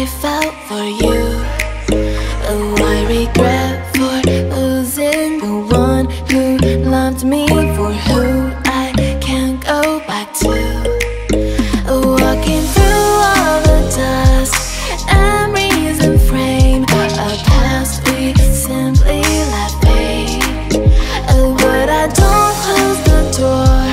I felt for you. Oh, I regret for losing the one who loved me, for who I can't go back to. Walking through all the dust, memories and frame, a past we simply let fade. Oh, but I don't close the door,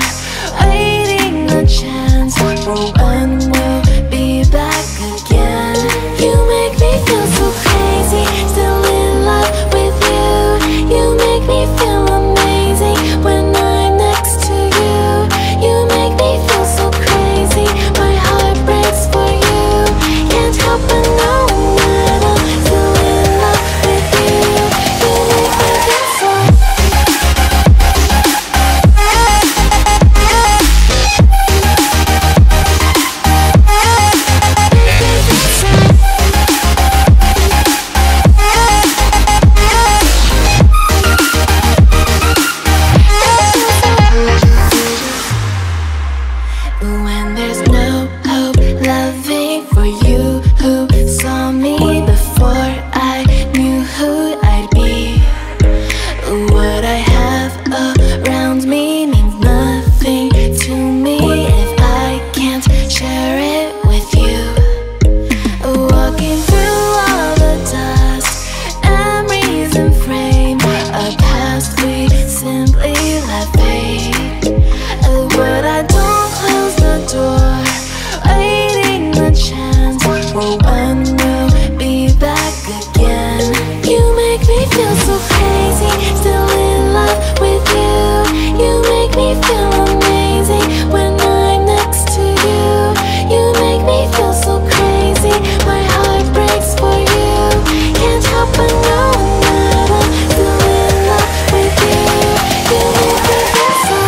waiting a chance for when we'll be back again. You make me feel so crazy, still in love with you. You make me feel amazing when I'm next to you. You make me feel so crazy, my heart breaks for you. Can't help but know that I'm still in love with you. You make me feel so. When there's no hope, loving for you who saw me before I knew who I'd be. What I have around me means nothing to me if I can't share it with you. Walking through all the dust, memories and frame, a past we simply let fade. But I don't close the door, waiting the chance for when we'll be back again. You make me feel so crazy, still in love with you. You make me feel amazing when I'm next to you. You make me feel so crazy, my heart breaks for you. Can't help but know that I'm still in love with you. You make me feel so.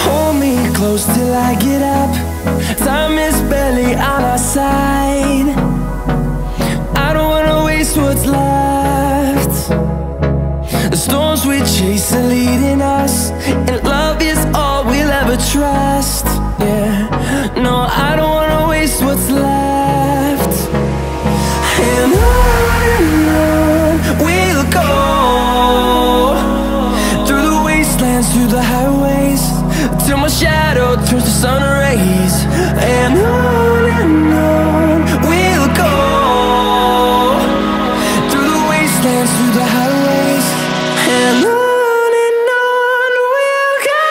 Hold me close till I get up. Time is barely on our side. I don't wanna waste what's left. The storms we chase are leading us, and love is all we'll ever trust. Yeah, no, I don't wanna waste what's left. And on we'll go, through the wastelands, through the highways, till my shadow turns to sun rays. And on we'll go, through the wastelands, through the highways, and on we'll go.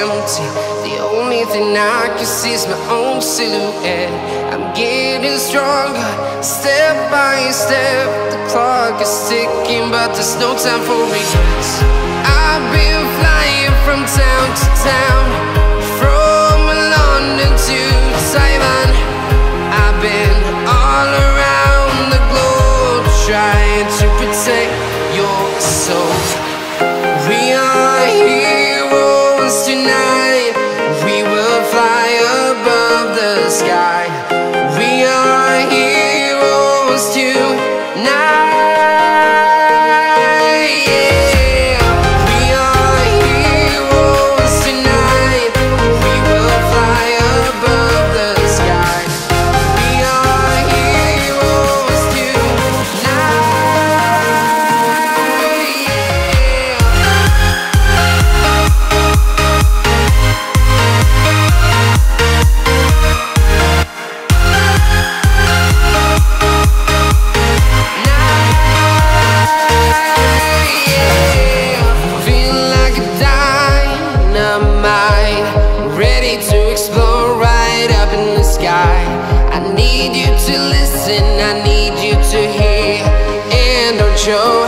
empty. The only thing I can see is my own silhouette. I'm getting stronger, step by step. The clock is ticking, but there's no time for regrets. I've been flying from town to town, from London to Taiwan. I've been all around the globe, trying to protect your soul. We are heroes tonight. We will fly above the sky. We are heroes tonight. Show